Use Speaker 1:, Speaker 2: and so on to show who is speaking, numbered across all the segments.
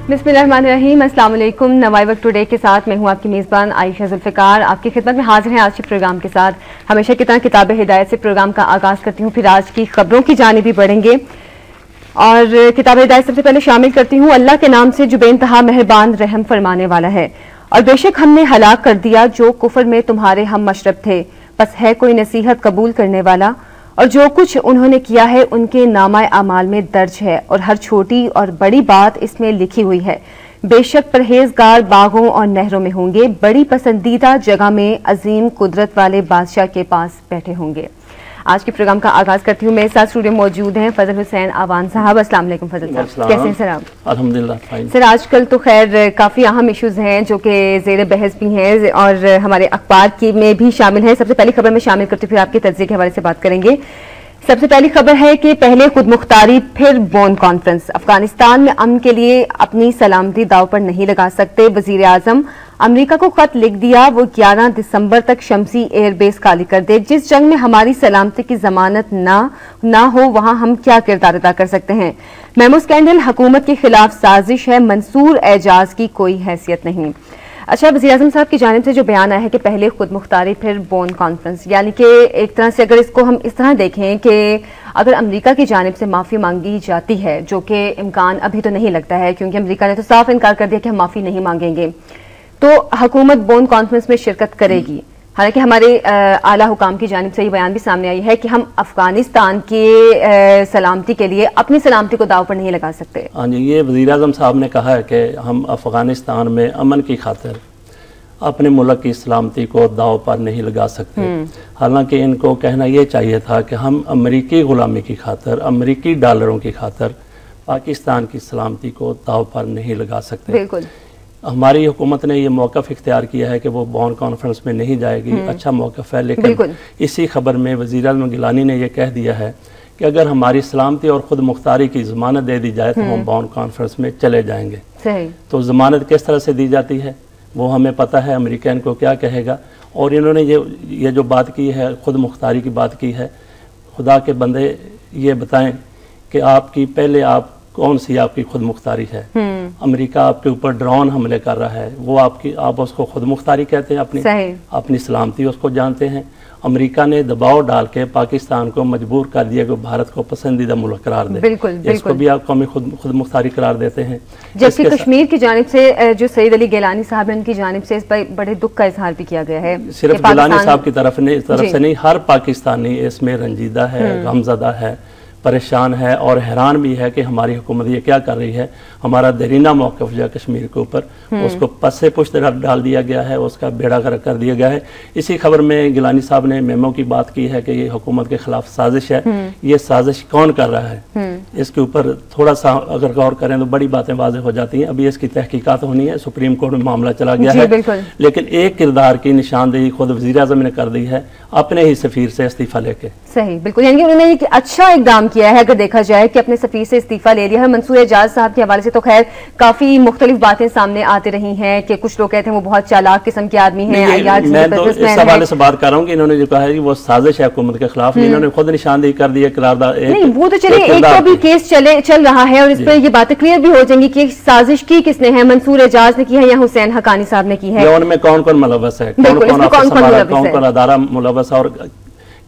Speaker 1: बिस्मिल्लाहिर्रहमानिर्रहीम, अस्सलाम वालेकुम। नवाई वक्त टुडे के साथ मैं हूं आपकी मेज़बान आयशा जुल्फ़िकार, आपकी खिदमत में हाजिर हैं आज के प्रोग्राम के साथ। हमेशा की तरह किताब हिदायत से प्रोग्राम का आगाज़ करती हूँ, फिर आज की खबरों की जानिब भी बढ़ेंगे। और किताब हिदायत सबसे पहले शामिल करती हूँ, अल्लाह के नाम से जो बेइंतहा मेहरबान रहम फरमाने वाला है। और बेशक हमने हलाक कर दिया जो कुफर में तुम्हारे हम मशरब थे, बस है कोई नसीहत कबूल करने वाला। और जो कुछ उन्होंने किया है उनके नामाए अमाल में दर्ज है, और हर छोटी और बड़ी बात इसमें लिखी हुई है। बेशक परहेजगार बागों और नहरों में होंगे, बड़ी पसंदीदा जगह में अजीम कुदरत वाले बादशाह के पास बैठे होंगे। आज के प्रोग्राम का आगाज करती हूँ, मेरे साथ स्टूडियो मौजूद हैं फजल हुसैन आवान साहब। अस्सलाम वालेकुम फजल साहब, कैसे हैं सर आप?
Speaker 2: अल्हम्दुलिल्लाह।
Speaker 1: सर आजकल तो खैर काफ़ी अहम इश्यूज हैं जो कि ज़ेर बहस भी हैं और हमारे अखबार की में भी शामिल हैं। सबसे पहली खबर में शामिल करते फिर आपके तज्ज़िये के हवाले से बात करेंगे। सबसे पहली खबर है कि पहले खुद मुख्तारी फिर बॉन कॉन्फ्रेंस। अफगानिस्तान में अमन के लिए अपनी सलामती दाव पर नहीं लगा सकते। वजीर आजम अमरीका को खत लिख दिया, वो 11 दिसंबर तक शमसी एयरबेस खाली कर दे। जिस जंग में हमारी सलामती की जमानत ना हो वहां हम क्या किरदार अदा कर सकते हैं। मेमो स्कैंडल हुकूमत के खिलाफ साजिश है, मंसूर एजाज की कोई हैसियत नहीं। अच्छा, वज़ीर आज़म साहब की जानिब से जो बयान आया है कि पहले खुद मुख्तारी फिर बॉन कॉन्फ्रेंस, यानी कि एक तरह से अगर इसको हम इस तरह देखें कि अगर अमेरिका की जानिब से माफ़ी मांगी जाती है, जो कि इम्कान अभी तो नहीं लगता है क्योंकि अमेरिका ने तो साफ इनकार कर दिया कि हम माफ़ी नहीं मांगेंगे, तो हुकूमत बॉन कॉन्फ्रेंस में शिरकत करेगी। हालांकि हमारे आला हुकाम की जानिब से ये बयान भी सामने आई है कि हम अफगानिस्तान के सलामती के लिए अपनी सलामती को दाव पर नहीं लगा सकते।
Speaker 2: हाँ जी, ये वज़ीर आज़म साहब ने कहा है कि हम अफगानिस्तान में अमन की खातिर अपने मुल्क की सलामती को दाव पर नहीं लगा सकते। हालांकि इनको कहना ये चाहिए था कि हम अमरीकी ग़ुलामी की खातिर, अमरीकी डॉलरों की खातिर पाकिस्तान की सलामती को दाव पर नहीं लगा सकते।
Speaker 1: बिल्कुल,
Speaker 2: हमारी हुकूमत ने ये मौक़िफ़ इख्तियार किया है कि वो बॉन कॉन्फ्रेंस में नहीं जाएगी। अच्छा मौक़िफ़ है, लेकिन इसी खबर में वज़ीर आज़म गिलानी ने यह कह दिया है कि अगर हमारी सलामती और ख़ुद मुख्तारी की ज़मानत दे दी जाए तो हम बॉन कॉन्फ्रेंस में चले जाएंगे।
Speaker 1: सही।
Speaker 2: तो ज़मानत किस तरह से दी जाती है वो हमें पता है, अमेरिका इनको क्या कहेगा। और इन्होंने ये जो बात की है, ख़ुद मुख्तारी की बात की है, खुदा के बंदे ये बताएं कि आपकी पहले आप कौन सी आपकी खुद मुख्तारी है। अमेरिका आपके ऊपर ड्रोन हमले कर रहा है, वो आप उसको खुद मुख्तारी कहते हैं, अपनी सलामती उसको जानते हैं। अमेरिका ने दबाव डाल के पाकिस्तान को मजबूर कर दिया कि भारत को पसंदीदा मुल्क करार दे।
Speaker 1: बिल्कुल,
Speaker 2: इसको भी आप कौमी खुद मुख्तारी करार देते हैं।
Speaker 1: जबकि कश्मीर की जानिब से जो सईद अली गिलानी साहब है, उनकी जानिब से इस पर बड़े दुख का इजहार भी किया गया है।
Speaker 2: सिर्फ गिलानी साहब की तरफ से नहीं, हर पाकिस्तानी इसमें रंजीदा है, गमजदा है, परेशान है और हैरान भी है कि हमारी हुकूमत ये क्या कर रही है। हमारा दरीना मौक़िफ़ जो है कश्मीर के ऊपर, उसको पस्से पुश्त डाल दिया गया है, उसका बेड़ा गर्क कर दिया गया है। इसी खबर में गिलानी साहब ने मेमो की बात की है कि ये हुकूमत के खिलाफ साजिश है। ये साजिश कौन कर रहा है, इसके ऊपर थोड़ा सा अगर गौर करें तो बड़ी बातें वाज़ेह हो जाती हैं। अभी इसकी तहकीकात होनी है, सुप्रीम कोर्ट में मामला चला गया है, लेकिन एक किरदार की निशानदेही खुद वज़ीर आज़म ने कर दी है अपने ही सफ़ीर से इस्तीफा लेके।
Speaker 1: सही, बिल्कुल, यानी कि उन्होंने एक अच्छा इकदाम किया है अगर देखा जाए कि अपने सफ़ीर से इस्तीफा ले लिया है। मंसूर एजाज साहब के हवाले से तो खैर काफी मुख्तलिफ बातें सामने आती रही हैं कि कुछ लोग कहते हैं वो बहुत चालाक किस्म के आदमी हैं।
Speaker 2: मैं तो इस हवाले से बात कर रहा हूँ कि इन्होंने जो कहा है कि वो साजिश है हुकूमत के खिलाफ, इन्होंने खुद निशानदेही कर दी है। करारदाद नहीं,
Speaker 1: वो तो चले, एक तो भी केस चल रहा है और इस पर ये बातें क्लियर भी हो जाएंगी कि साजिश की किसने है, मंसूर एजाज ने की है या हुसैन हकानी साहब ने की है।
Speaker 2: उनमें कौन कौन मुलव्वस है, कौन कौन अदारा मुलव्वस है और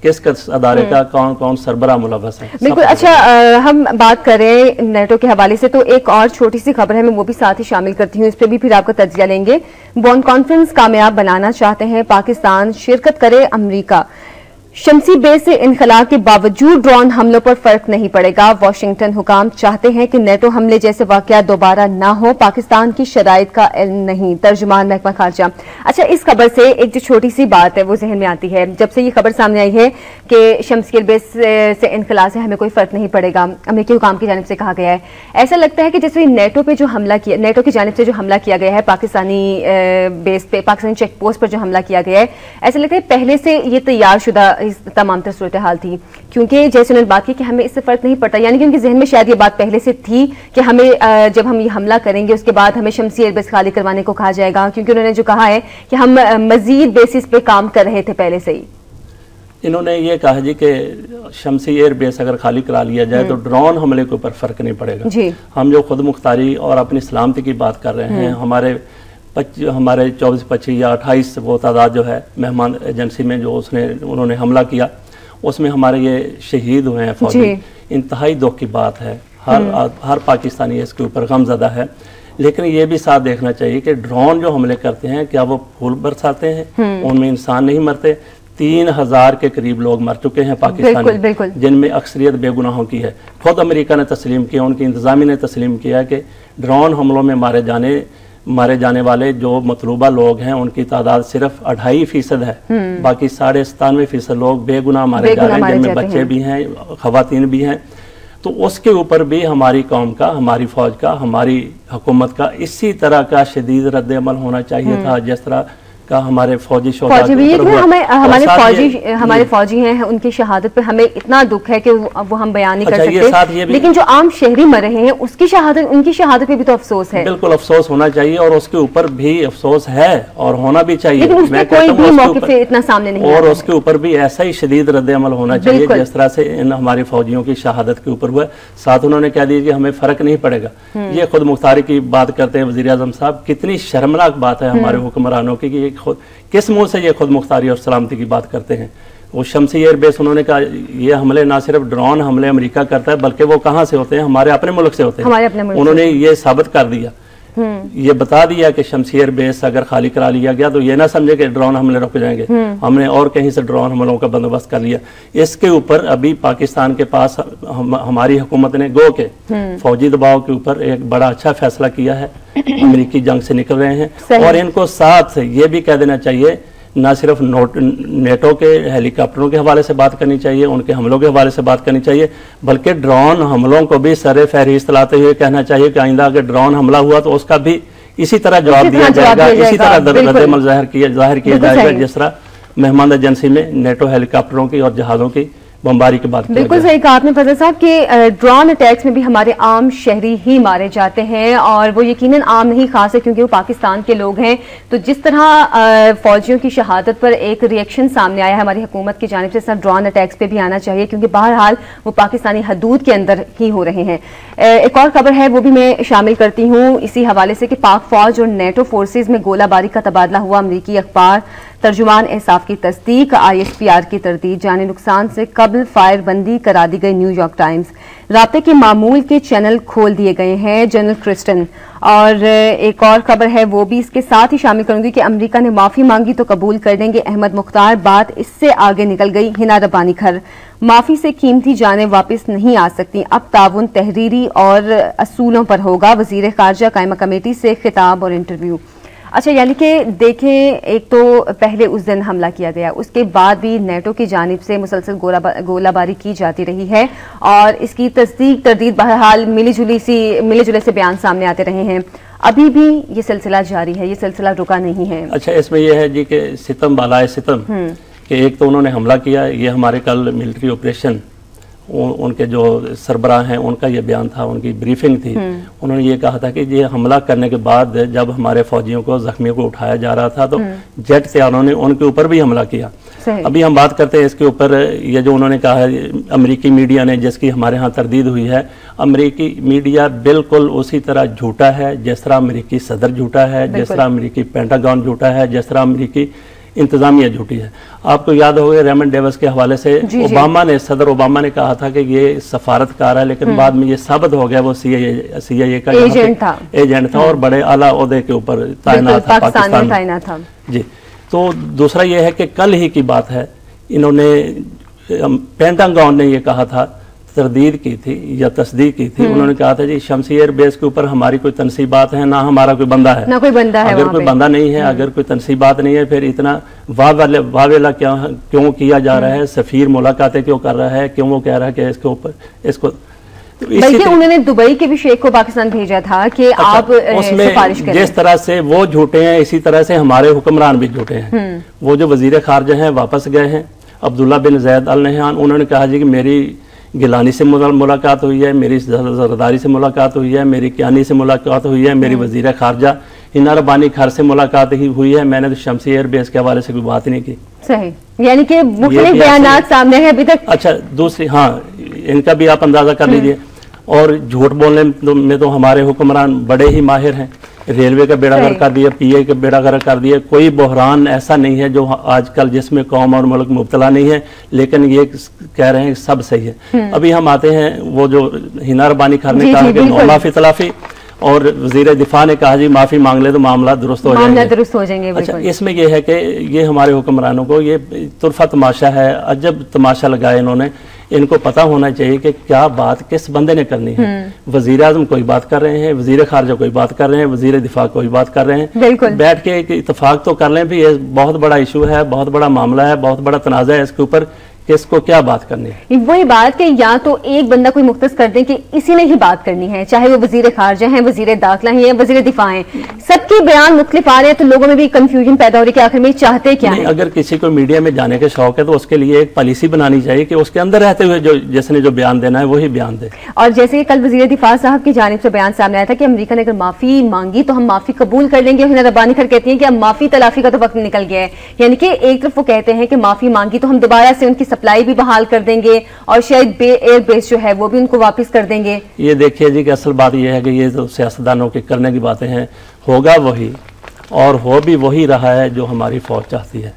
Speaker 2: किस अदारे का कौन कौन सरबरा मुलव्वस है।
Speaker 1: बिल्कुल। अच्छा, हम बात करें नेटो के हवाले से तो एक और छोटी सी खबर है, मैं वो भी साथ ही शामिल करती हूँ, इस पर भी फिर आपका तज्जिया लेंगे। बॉन कॉन्फ्रेंस कामयाब बनाना चाहते हैं पाकिस्तान, शिरकत करे अमरीका। शमसी बेस से इनखला के बावजूद ड्रोन हमलों पर फर्क नहीं पड़ेगा। वाशिंगटन हुकाम चाहते हैं कि नेटो हमले जैसे वाकया दोबारा ना हो, पाकिस्तान की शराइत का इल्म नहीं। तर्जुमान महकमा खारजा। अच्छा, इस खबर से एक जो छोटी सी बात है वो जहन में आती है, जब से ये खबर सामने आई है कि शमसी बेस से इनखला से हमें कोई फर्क नहीं पड़ेगा, अमेरिकी हुकाम की जानिब से कहा गया है। ऐसा लगता है कि जैसे नेटो पे जो हमला किया, नेटो की जानिब से जो हमला किया गया है पाकिस्तानी बेस पे, पाकिस्तानी चेक पोस्ट पर जो हमला किया गया है, ऐसा लगता है पहले से ये तैयार शुदा तमाम तर सूरत हाल थी, क्योंकि जैसे उन्होंने बात की कि हमें इससे फर्क नहीं पड़ता, यानी कि उनके जहन में शायद ये बात पहले से थी कि हमें जब हम ये हमला करेंगे उसके बाद हमें शमसी एयरबेस खाली करवाने को कहा जाएगा, क्योंकि उन्होंने जो कहा है कि हम मजीद बेसिस पे काम कर रहे थे पहले से ही।
Speaker 2: इन्होंने ये कहा जी कि शमसी एयर बेस अगर खाली करा लिया जाए तो ड्रोन हमले के ऊपर फर्क नहीं पड़ेगा जी। हम जो खुद मुख्तारी और अपनी सलामती की बात कर रहे हैं, हमारे 24, 25 या 28 वो तादाद जो है मेहमान एजेंसी में जो उन्होंने हमला किया, उसमें हमारे ये शहीद हुए हैं फौजी, इंतहाई दुख की बात है। हर पाकिस्तानी इसके ऊपर गमज़दा है। लेकिन ये भी साथ देखना चाहिए कि ड्रोन जो हमले करते हैं, क्या वो फूल बरसाते हैं? उनमें इंसान नहीं मरते। 3000 के करीब लोग मर चुके हैं पाकिस्तान, जिनमें अक्सरियत बेगुनाहों की है। खुद अमेरिका ने तस्लीम किया, उनकी इंतजामिया ने तस्लीम किया कि ड्रोन हमलों में मारे जाने वाले जो मतलूबा लोग हैं उनकी तादाद सिर्फ 2.5% है। बाकी 97.5% लोग बेगुनाह मारे जा रहे हैं, जिनमें बच्चे भी हैं, खवातीन भी हैं। तो उसके ऊपर भी हमारी कौम का, हमारी फौज का, हमारी हुकूमत का इसी तरह का शदीद रद्द अमल होना चाहिए था, जिस तरह का हमारे फौजी
Speaker 1: हमारे फौजी हैं, उनकी शहादत पर हमें इतना दुख है कि वो हम बयान नहीं कर सकते। लेकिन जो आम शहरी मर रहे हैं उनकी शहादत पे भी तो अफसोस है।
Speaker 2: बिल्कुल अफसोस होना चाहिए और उसके ऊपर भी अफसोस है और होना भी चाहिए।
Speaker 1: मैं कोई भी मौके पे इतना सामने नहीं
Speaker 2: और उसके ऊपर भी ऐसा ही शदीद रद्द अमल होना चाहिए जिस तरह से इन हमारे फौजियों की शहादत के ऊपर हुआ। साथ उन्होंने कह दिया कि हमें फर्क नहीं पड़ेगा। ये खुद मुख्तारी की बात करते हैं वज़ीर आज़म साहब, कितनी शर्मनाक बात है हमारे हुक्मरानों की। किस मुंह से ये खुद मुख्तारी और सलामती की बात करते हैं? वो शमसी एयर बेस, उन्होंने कहा ये हमले ना सिर्फ ड्रोन हमले अमेरिका करता है, बल्कि वो कहां से होते हैं? हमारे अपने मुल्क से होते हैं। उन्होंने ये साबित कर दिया, ये बता दिया कि शमसी एयर बेस अगर खाली करा लिया गया तो ये ना समझे कि ड्रोन हमले रुक जाएंगे। हमने और कहीं से ड्रोन हमलों का बंदोबस्त कर लिया। इसके ऊपर अभी पाकिस्तान के पास हमारी हुकूमत ने गो के फौजी दबाव के ऊपर एक बड़ा अच्छा फैसला किया है। अमेरिकी जंग से निकल रहे हैं और इनको साथ ये भी कह देना चाहिए, ना सिर्फ नेटो के हेलीकॉप्टरों के हवाले से बात करनी चाहिए, उनके हमलों के हवाले से बात करनी चाहिए, बल्कि ड्रोन हमलों को भी सरे फहरिस्त लाते हुए कहना चाहिए कि आइंदा अगर ड्रोन हमला हुआ तो उसका भी इसी तरह जवाब दिया जाएगा, इसी तरह रद्द-ए-अमल जाहिर किया जाएगा जिस तरह मेहमान एजेंसी में नेटो हेलीकॉप्टरों की और जहाजों की बमबारी की बात।
Speaker 1: बिल्कुल सही कहा आपने फजल साहब कि ड्रोन अटैक्स में भी हमारे आम शहरी ही मारे जाते हैं और वो यकीनन आम नहीं, खास है क्योंकि वो पाकिस्तान के लोग हैं। तो जिस तरह फौजियों की शहादत पर एक रिएक्शन सामने आया है हमारी हुकूमत की जानिब से, इस तरह ड्रोन अटैक्स पे भी आना चाहिए क्योंकि बहरहाल वो पाकिस्तानी हदूद के अंदर ही हो रहे हैं। एक और खबर है वो भी मैं शामिल करती हूँ इसी हवाले से कि पाक फौज और नेटो फोर्सेज में गोलाबारी का तबादला हुआ। अमरीकी अखबार तर्जुमान इंसाफ की तस्दीक, ISPR की तरदीद, जानी नुकसान से कबल फायरबंदी करा दी गई। न्यूयॉर्क टाइम्स, राब्ते के मामूल के चैनल खोल दिए गए हैं। जनरल क्रिस्टन, और एक और खबर है वो भी इसके साथ ही शामिल करूंगी कि अमेरिका ने माफी मांगी तो कबूल कर देंगे अहमद मुख्तार, बात इससे आगे निकल गई। हिना रब्बानी खर, माफी से कीमती जानें वापस नहीं आ सकती, अब ताउन तहरीरी और असूलों पर होगा। वजीर खारजा कायमा कमेटी से खिताब और इंटरव्यू। अच्छा, यानी कि देखें, एक तो पहले उस दिन हमला किया गया, उसके बाद भी नेटो की जानिब से मुसलसल गोलाबारी की जाती रही है और इसकी तस्दीक तरदीद बहरहाल मिली जुले से बयान सामने आते रहे हैं। अभी भी ये सिलसिला जारी है, ये सिलसिला रुका नहीं है।
Speaker 2: अच्छा, इसमें यह है जी कि सितम बालाए सितम कि एक तो उन्होंने हमला किया, ये हमारे कल मिलिट्री ऑपरेशन उनके जो सरबराह हैं उनका ये बयान था, उनकी ब्रीफिंग थी। उन्होंने ये कहा था कि ये हमला करने के बाद जब हमारे फौजियों को, जख्मियों को उठाया जा रहा था तो जेट से उन्होंने उनके ऊपर भी हमला किया। अभी हम बात करते हैं इसके ऊपर, ये जो उन्होंने कहा है अमेरिकी मीडिया ने, जिसकी हमारे यहाँ तरदीद हुई है, अमेरिकी मीडिया बिल्कुल उसी तरह झूठा है जिस तरह अमेरिकी सदर झूठा है, जिस तरह अमेरिकी पेंटागन झूठा है, जिस तरह अमेरिकी इंतजामिया झूठी है। आपको याद होगा रेमंड डेविस के हवाले से सदर ओबामा ने कहा था कि ये सफारतकार है, लेकिन बाद में ये साबित हो गया वो CIA का एजेंट था और बड़े आला ओहदे के ऊपर तैनात था, पाकिस्तान में था जी। तो दूसरा ये है कि कल ही की बात है, इन्होंने पेंटागन ने ये कहा था, तरदीद की थी या तस्दीक की थी, उन्होंने कहा था जी शमसी एयर बेस के ऊपर हमारी कोई तनसीबात है, ना हमारा कोई बंदा है,
Speaker 1: ना कोई बंदा है।
Speaker 2: अगर कोई बंदा नहीं है, अगर कोई तनसीबात नहीं है, फिर इतना वावेला क्यों किया जा रहा है? सफीर मुलाकातें क्यों कर रहा है? क्यों वो कह रहा है कि इसके ऊपर इसको
Speaker 1: बल्कि उन्होंने दुबई के भी शेख को पाकिस्तान भेजा था कि आप सिफारिश करें।
Speaker 2: जिस तरह से वो झूठे हैं, इसी तरह से हमारे हुक्मरान भी झूठे हैं। वो जो वजीर खारजा हैं वापस गए हैं, अब्दुल्ला बिन जैद अल नहयान, उन्होंने कहा जी कि मेरी गिलानी से मुलाकात हुई है, मेरी जरदारी से मुलाकात हुई है, मेरी कियानी से मुलाकात हुई है, मेरी वजीर खारजा हिना रब्बानी खार से मुलाकात ही हुई है। मैंने तो शमसी एयरबेस के हवाले से कोई बात नहीं की।
Speaker 1: सही, यानी कि मुख्तलिफ बयानात सामने है अभी तक।
Speaker 2: अच्छा, दूसरी, हाँ, इनका भी आप अंदाजा कर लीजिए। और झूठ बोलने में तो हमारे हुक्मरान बड़े ही माहिर हैं। रेलवे का बेड़ा गर्क कर दिया, पीए का बेड़ा गर्क कर दिया। कोई बहरान ऐसा नहीं है जो आजकल जिसमें कौम और मुल्क मुब्तला नहीं है, लेकिन ये कह रहे हैं सब सही है। अभी हम आते हैं वो जो हिना रब्बानी खान ने कहा कि नो माफी तलाफी, और वजीर दिफा ने कहा जी माफी मांग ले तो मामला दुरुस्त हो जाएंगे। अच्छा, इसमें यह है कि ये हमारे हुक्मरानों को ये तुरफा तमाशा है, अजब तमाशा लगाया इन्होंने। इनको पता होना चाहिए कि क्या बात किस बंदे ने करनी है। वजीर आजम कोई बात कर रहे हैं, वजीर खारजा कोई बात कर रहे हैं, वजीर दिफा कोई बात कर रहे हैं। बैठ के एक इतफाक तो कर लें भी, ये बहुत बड़ा इशू है, बहुत बड़ा मामला है, बहुत बड़ा तनाज़ा है, इसके ऊपर किसको क्या बात करनी है।
Speaker 1: वही बात कि या तो एक बंदा कोई मुख्तस कर दे कि इसी ने ही बात करनी है, चाहे वो वजीर खारजा है, वजीर दाखिला है, वजीर दिफा है, सबके बयान मुख्तलिफ आ रहे हैं, तो लोगों में भी कंफ्यूजन पैदा हो रही है कि आखिर में चाहते क्या है।
Speaker 2: अगर किसी को मीडिया में जाने का शौक है तो उसके लिए एक पॉलिसी बनानी चाहिए कि उसके अंदर रहते हुए जो जिसने जो बयान देना है वही बयान दे।
Speaker 1: और जैसे कल वजीर दिफा साहब की जानिब से बयान सामने आया था कि अमेरिका ने अगर माफी मांगी तो हम माफी कबूल कर लेंगे। हिना रब्बानी खान कहती है कि अब माफी तलाफी का तो वक्त निकल गया है, यानी कि एक तरफ वो कहते हैं कि माफी मांगी तो हम दोबारा से उनकी सप्लाई भी बहाल कर देंगे और शायद एयरबेस जो है वो भी उनको वापस कर देंगे।
Speaker 2: ये देखिए जी कि असल बात ये है कि ये तो सियासतदानों के करने की बातें हैं, होगा वही और हो भी वही रहा है जो हमारी फौज चाहती है।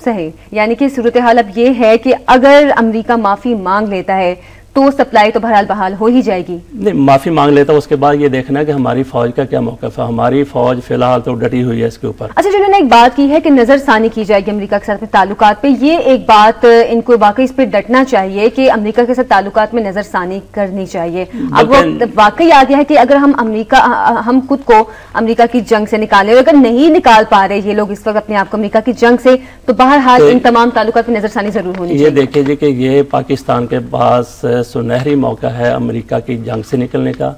Speaker 1: सही, यानी कि सूरत हाल अब ये है कि अगर अमेरिका माफी मांग लेता है तो सप्लाई तो बहरहाल बहाल हो ही जाएगी। नहीं,
Speaker 2: माफी मांग लेता है, उसके बाद ये देखना है कि हमारी फौज का क्या मौक़िफ़ है। हमारी फौज फिलहाल तो डटी हुई है इसके ऊपर।
Speaker 1: अच्छा, जिन्होंने एक बात की है कि नजरसानी की जाएगी अमेरिका के साथ में ताल्लुकात पे, ये एक बात इनको वाकई इस पे डटना चाहिए कि अमेरिका के साथ ताल्लुकात में नजरसानी करनी चाहिए। अब वो वाकई आ गया है कि अगर हम खुद को अमेरिका की जंग से निकाले, अगर नहीं निकाल पा रहे ये लोग इस वक्त अपने आप को अमेरिका की जंग से, तो बहरहाल इन तमाम ताल्लुकात में नजरसानी जरूर होनी चाहिए।
Speaker 2: ये देखिए जी कि ये पाकिस्तान के पास सुनहरी मौका है अमेरिका की जंग से निकलने का।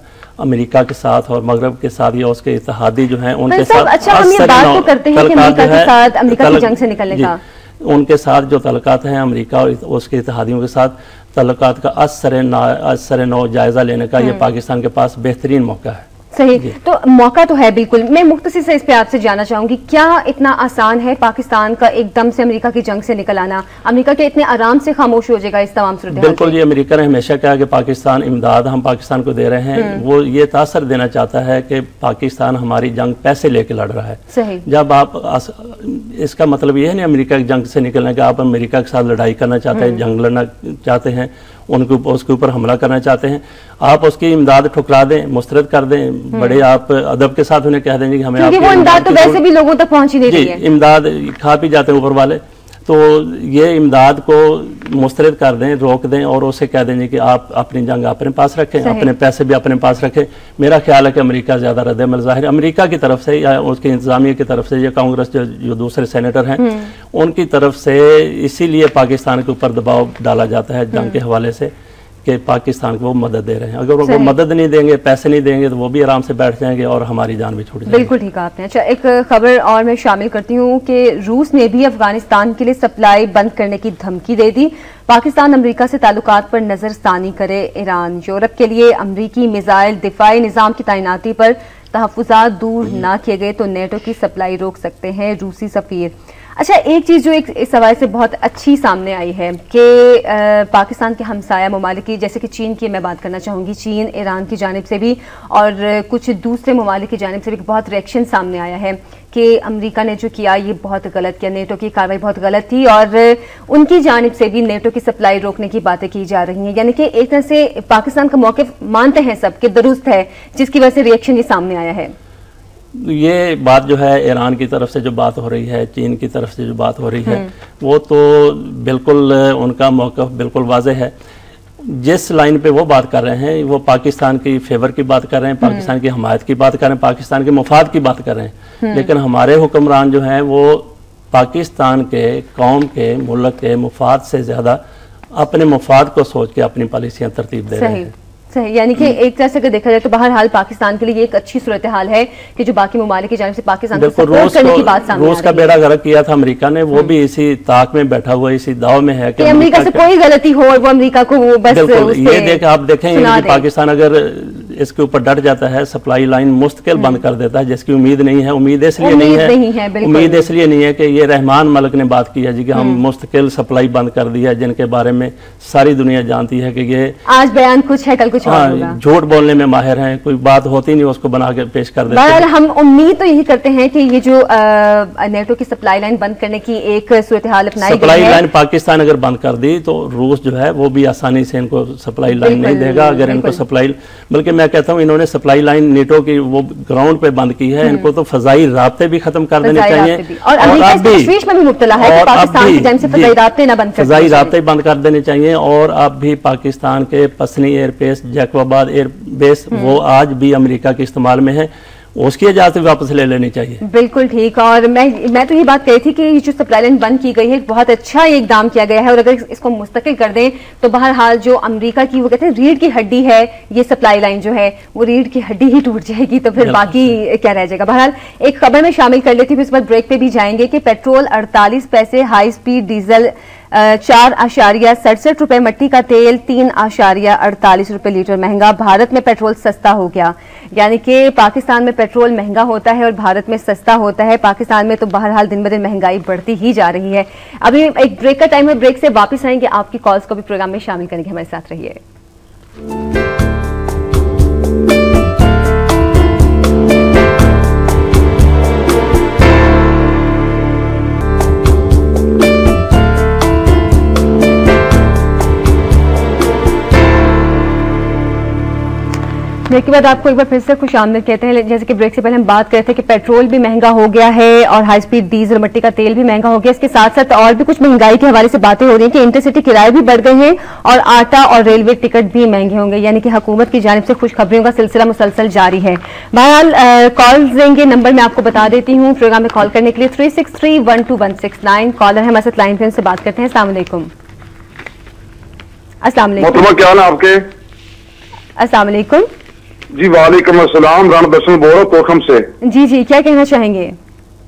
Speaker 2: अमेरिका के साथ और मगरब के साथ या उसके इत्तेहादी जो हैं उनके साथ,
Speaker 1: अच्छा, हम ये बात तो करते हैं कि अमेरिका के साथ अमेरिका की जंग से निकलने का,
Speaker 2: उनके साथ जो तल्लुकात हैं अमेरिका और उसके इत्तेहादियों के साथ तल्लुकात का असर नौ जायजा लेने का ये पाकिस्तान के पास बेहतरीन मौका है।
Speaker 1: सही, तो मौका तो है बिल्कुल। मैं मुख्तसर से इस पे आपसे जानना चाहूंगी, क्या इतना आसान है पाकिस्तान का एकदम से अमेरिका की जंग से निकल आना? अमेरिका के इतने आराम से खामोश हो जाएगा इस तमाम सूरत?
Speaker 2: बिल्कुल जी, अमेरिका ने हमेशा कहा कि पाकिस्तान इमदाद हम पाकिस्तान को दे रहे हैं। वो ये तासर देना चाहता है कि पाकिस्तान हमारी जंग पैसे लेके लड़ रहा है।
Speaker 1: सही,
Speaker 2: जब आप इसका मतलब ये है नहीं अमेरिका की जंग से निकलने का, आप अमेरिका के साथ लड़ाई करना चाहते हैं, जंग लड़ना चाहते हैं, उसके ऊपर हमला करना चाहते हैं, आप उसकी इमदाद ठुकरा दें, मुस्तरद कर दें, बड़े आप अदब के साथ उन्हें कह देंगे कि हमें
Speaker 1: वो इमदाद तो वैसे भी लोगों तक पहुंच ही नहीं रही है।
Speaker 2: इमदाद खा पी जाते हैं ऊपर वाले, तो ये इमदाद को मुस्तरद कर दें, रोक दें और उसे कह देंगे कि आप अपनी जंग अपने पास रखें, अपने पैसे भी अपने पास रखें। मेरा ख्याल है कि अमेरिका ज़्यादा रद्द-ए-अमल ज़ाहिर अमेरिका की तरफ से या उसकी इंतजामिया की तरफ से या कांग्रेस जो दूसरे सेनेटर हैं उनकी तरफ से, इसीलिए पाकिस्तान के ऊपर दबाव डाला जाता है जंग के हवाले से कि पाकिस्तान को वो मदद दे रहे हैं। अगर वो मदद नहीं देंगे, पैसे नहीं देंगे, तो वो भी आराम से बैठ जाएंगे और हमारी जान भी छूट जाएगी।
Speaker 1: बिल्कुल ठीक आपने। अच्छा, एक खबर और मैं शामिल करती हूँ कि रूस ने भी अफगानिस्तान के लिए सप्लाई बंद करने की धमकी दे दी। पाकिस्तान अमेरिका से ताल्लुकात पर नजरसानी करे ईरान। यूरोप के लिए अमरीकी मिसाइल दिफाई निजाम की तैनाती पर तहफ्फुजात दूर न किए गए तो नेटो की सप्लाई रोक सकते हैं रूसी सफीर। अच्छा, एक चीज जो इस हवाले से बहुत अच्छी सामने आई है कि पाकिस्तान के हमसाया ममालिक की, जैसे कि चीन की मैं बात करना चाहूंगी, चीन ईरान की जानिब से भी और कुछ दूसरे ममालिक की जानिब से भी बहुत रिएक्शन सामने आया है कि अमेरिका ने जो किया ये बहुत गलत किया, नेटो की कार्रवाई बहुत गलत थी और उनकी जानिब से भी नेटो की सप्लाई रोकने की बातें की जा रही हैं। यानी कि एक तरह से पाकिस्तान का मौक़िफ़ मानते हैं सब कि दुरुस्त है, जिसकी वजह से रिएक्शन ये सामने आया है।
Speaker 2: ये बात जो है ईरान की तरफ से जो बात हो रही है, चीन की तरफ से जो बात हो रही है, वो तो बिल्कुल उनका मौक़िफ़ बिल्कुल वाज़ेह है। जिस लाइन पे वो बात कर रहे हैं वो पाकिस्तान की फेवर की बात कर रहे हैं, पाकिस्तान की हमायत की बात कर रहे हैं, पाकिस्तान के मुफाद की बात कर रहे हैं। लेकिन हमारे हुक्मरान जो हैं वो पाकिस्तान के, कौम के, मुल्क के मुफाद से ज़्यादा अपने मुफाद को सोच के अपनी पॉलिसियाँ तरतीब दे रहे हैं।
Speaker 1: सही, यानी कि एक तरह से अगर देखा जाए तो बहरहाल पाकिस्तान के लिए एक अच्छी सूरत हाल है कि जो बाकी ममालिक की जानिब से पाकिस्तान को सपोर्ट करने की बात सामने
Speaker 2: रूस का बेड़ा गर्क किया था अमेरिका ने, वो भी इसी ताक में बैठा हुआ, इसी दाव में है कि
Speaker 1: अमेरिका से कोई गलती हो और वो अमेरिका को बस
Speaker 2: ये देख आप देखेंगे कि पाकिस्तान अगर इसके ऊपर डट जाता है, सप्लाई लाइन मुस्तकिल बंद कर देता है, जिसकी उम्मीद नहीं है। उम्मीद इसलिए नहीं है, उम्मीद इसलिए नहीं है कि ये रहमान मलिक ने बात की है जी कि हम मुस्तकिल सप्लाई बंद कर दिया, जिनके बारे में सारी दुनिया जानती है कि ये आज बयान कुछ है कल कुछ और होगा, झूठ बोलने में माहिर हैं, कोई बात होती नहीं उसको बना के पेश कर देते हैं।
Speaker 1: हम उम्मीद तो यही करते हैं कि ये जो नेटो की सप्लाई लाइन बंद करने की एक सूरत हाल अपनाई गई है,
Speaker 2: सप्लाई लाइन पाकिस्तान अगर बंद कर दी तो रूस जो है वो भी आसानी से इनको सप्लाई लाइन नहीं देगा। अगर इनको सप्लाई, बल्कि मैं कहता हूँ इन्होंने सप्लाई लाइन नेटो की वो ग्राउंड पे बंद की है, इनको तो फजाई राब्ते भी खत्म कर देने चाहिए और आप भी
Speaker 1: तशवीश में भी मुब्तला है कि पाकिस्तान की जानिब से फजाई राब्ते न बंद कर,
Speaker 2: फजाई राब्ते बंद कर देने चाहिए। और अब भी पाकिस्तान के पसनी एयरबेस, जैकोबाद एयरबेस, वो आज भी अमेरिका के इस्तेमाल में है, उसकी इजाजत वापस ले लेनी चाहिए।
Speaker 1: बिल्कुल ठीक। और मैं तो ये बात कही थी कि ये जो सप्लाई लाइन बंद की गई है बहुत अच्छा इकदाम किया गया है और अगर इसको मुस्तकिल कर दें तो बहरहाल जो अमेरिका की वो कहते हैं रीढ़ की हड्डी है, ये सप्लाई लाइन जो है वो रीढ़ की हड्डी ही टूट जाएगी तो फिर बाकी क्या रह जाएगा। बहरहाल एक खबर में शामिल कर लेती हूँ, इस बाद ब्रेक पे भी जाएंगे कि पेट्रोल 48 पैसे, हाई स्पीड डीजल 4.67 रुपए, मट्टी का तेल 3.48 रुपए लीटर महंगा। भारत में पेट्रोल सस्ता हो गया, यानी कि पाकिस्तान में पेट्रोल महंगा होता है और भारत में सस्ता होता है। पाकिस्तान में तो बहरहाल दिन ब दिन महंगाई बढ़ती ही जा रही है। अभी एक ब्रेक का टाइम है, ब्रेक से वापस आएंगे, आपकी कॉल्स को भी प्रोग्राम में शामिल करेंगे, हमारे साथ रहिए। ब्रेक के बाद आपको एक बार फिर से खुशामदीद कहते हैं। जैसे कि ब्रेक से पहले हम बात कर रहे थे कि पेट्रोल भी महंगा हो गया है और हाई स्पीड डीजल, मट्टी का तेल भी महंगा हो गया। इसके साथ साथ और भी कुछ महंगाई के हवाले से बातें हो रही हैं कि इंटरसिटी किराए भी बढ़ गए हैं और आटा और रेलवे टिकट भी महंगे होंगे, यानी कि हुकूमत की जानिब से खुशखबरियों का सिलसिला मुसलसल जारी है। बहरहाल कॉल देंगे, नंबर मैं आपको बता देती हूँ प्रोग्राम में कॉल करने के लिए 363-12169। कॉलर है हमारे साथ लाइन पे, उनसे बात करते हैं। अस्सलाम वालेकुम। अस्सलाम वालेकुम,
Speaker 3: क्या हाल है आपके?
Speaker 1: अस्सलाम वालेकुम
Speaker 3: जी। वालेकुम अस्सलाम, राणा दर्शन बोल रहा हूँ तोखम से।
Speaker 1: जी, क्या कहना चाहेंगे?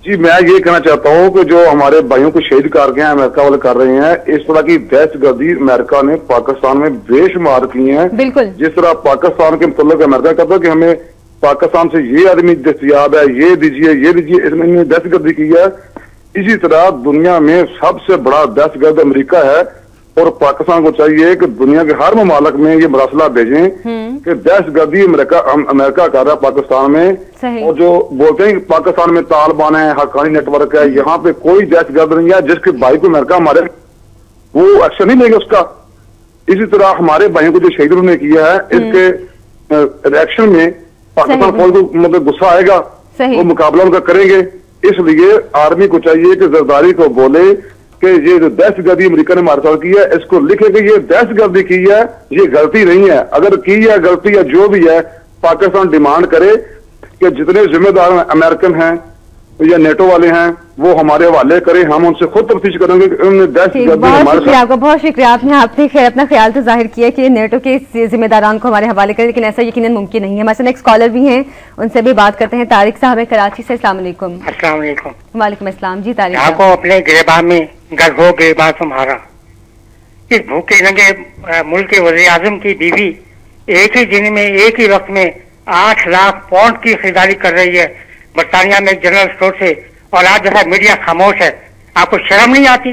Speaker 3: जी मैं ये कहना चाहता हूँ कि जो हमारे भाइयों को शहीद कर गए हैं, अमेरिका वाले कर रहे हैं, इस तरह की दहशतगर्दी अमेरिका ने पाकिस्तान में बेशुमार की है।
Speaker 1: बिल्कुल
Speaker 3: जिस तरह पाकिस्तान के मतलब अमेरिका कहता है कि हमें पाकिस्तान से ये आदमी दस्तियाब है, ये दीजिए ये दीजिए, इसने दहशतगर्दी की है। इसी तरह दुनिया में सबसे बड़ा दहशतगर्द अमेरिका है और पाकिस्तान को चाहिए कि दुनिया के हर ममालिक में ये मरासला भेजें कि दहशतगर्दी अमेरिका कर रहा है पाकिस्तान में। और जो बोलते हैं कि पाकिस्तान में तालिबान है, हक्कानी नेटवर्क है, यहाँ पे कोई दहशतगर्द नहीं है। जिसके भाई को अमेरिका मारे वो एक्शन नहीं लेगा उसका। इसी तरह हमारे भाइयों को जो शहीद उन्होंने किया है, इसके रिएक्शन में पाकिस्तान फौज को मतलब गुस्सा आएगा, वो मुकाबला उनका करेंगे। इसलिए आर्मी को चाहिए कि जरदारी को बोले कि ये जो दहशतगर्दी अमेरिका ने हमारे साथ की है, इसको लिखे कि ये दहशतगर्दी की है, ये गलती नहीं है। अगर की है गलती या जो भी है, पाकिस्तान डिमांड करे कि जितने जिम्मेदार अमेरिकन हैं या नेटो वाले हैं वो हमारे हवाले करें, हम उनसे खुद तफ्तीश करेंगे कि उन्होंने दहशतगर्दी हमारे साथ।
Speaker 1: आपका बहुत शुक्रिया, आपने अपना ख्याल तो जाहिर किया कि नेटो के जिम्मेदारान को हमारे हवाले करें, लेकिन ऐसा यकीनन मुमकिन नहीं है। हमारे नेक्स्ट कॉलर भी हैं, उनसे भी बात करते हैं। तारिक साहब है कराची से। अस्सलाम वालेकुम।
Speaker 4: अस्सलाम वालेकुम।
Speaker 1: वालेकुम अस्सलाम। जी तारिक,
Speaker 4: आपको अपने गिरबान में घर हो गिरबान तुम्हारा। इस भूखे नंगे मुल्क के वज़ीर आज़म की बीवी एक ही दिन में एक ही वक्त में 8 लाख पाउंड की खरीदारी कर रही है बरतानिया में जनरल स्टोर से, और आज जो है मीडिया खामोश है। आपको शर्म नहीं आती?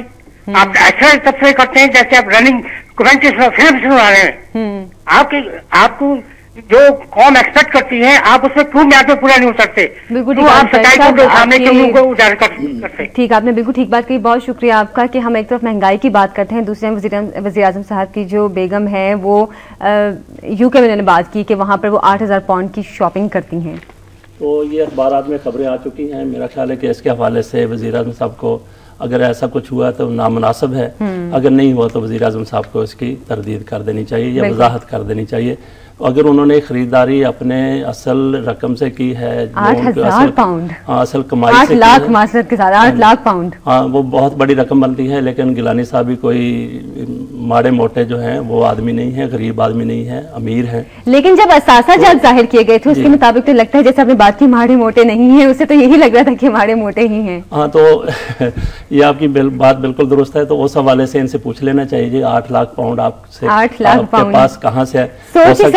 Speaker 4: आप ऐसे तबसरे करते हैं जैसे आप रनिंग कमेंट्री फिल्म सुना रहे हैं। आपको जो कौम एक्सपेक्ट करती है आप उसमें क्यों म्याद में पूरा नहीं उतरते? तो आप सच्चाई को सामने क्यों को उजागर करते?
Speaker 1: ठीक, आपने बिल्कुल ठीक बात कही। बहुत शुक्रिया आपका कि हम एक तरफ महंगाई की बात करते हैं, दूसरे वज़ीर आज़म साहब की जो बेगम है वो यूके में उन्होंने बात की कि वहाँ पर वो 8,000 पाउंड की शॉपिंग करती हैं।
Speaker 2: तो ये अखबारात में खबरें आ चुकी हैं। मेरा ख्याल है कि इसके हवाले से वज़ीर आज़म साहब को अगर ऐसा कुछ हुआ तो नामुनासिब है, अगर नहीं हुआ तो वज़ीर आज़म साहब को इसकी तरदीद कर देनी चाहिए या वजाहत कर देनी चाहिए। अगर उन्होंने खरीदारी अपने असल रकम से की है,
Speaker 1: 8,000 पाउंड,
Speaker 2: असल कमाई
Speaker 1: 8 लाख मासरत के साथ 8 लाख पाउंड,
Speaker 2: हाँ वो बहुत बड़ी रकम बनती है। लेकिन गिलानी साहब भी कोई माड़े मोटे जो हैं वो आदमी नहीं है, गरीब आदमी नहीं है, अमीर है।
Speaker 1: लेकिन जब असासा जात जाहिर किए गए थे उसके मुताबिक तो लगता है जैसे आपने बात की माड़े मोटे नहीं है, उससे तो यही लग रहा था कि माड़े मोटे ही हैं।
Speaker 2: हाँ तो ये आपकी बात बिल्कुल दुरुस्त है। तो उस हवाले से इनसे पूछ लेना चाहिए जी 8 लाख पाउंड आपसे
Speaker 1: 8 लाख
Speaker 2: आपके पास कहाँ से है?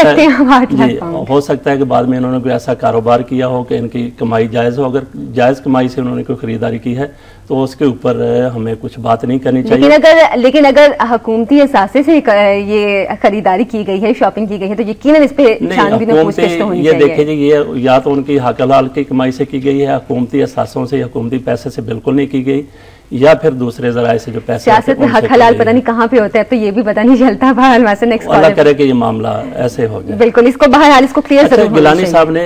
Speaker 2: हो सकता है कि बाद में इन्होंने कोई ऐसा कारोबार किया हो कि इनकी कमाई जायज़ हो। अगर जायज़ कमाई से उन्होंने कोई खरीदारी की है तो उसके ऊपर हमें कुछ बात नहीं करनी चाहिए।
Speaker 1: लेकिन अगर हुकूमती असासे से ये खरीदारी की गई है, शॉपिंग की गई है, तो यकीनन इस पे छानबीन और पूछताछ तो होनी चाहिए।
Speaker 2: ये देखिए जी, ये या तो उनकी हक हलाल की कमाई से की गई है, हुकूमती असासों से, हुकूमती पैसे से बिल्कुल नहीं की गई, या फिर दूसरे जराए से जो पैसे
Speaker 1: सियासत में हक हलाल पता नहीं कहाँ पे होता है, तो ये भी पता नहीं चलता। बहरहाल
Speaker 2: अल्लाह करे कि ये मामला ऐसे हो जाए।
Speaker 1: बिल्कुल, इसको बहरहाल इसको क्लियर
Speaker 2: जरूर होना चाहिए। गिलानी साहब ने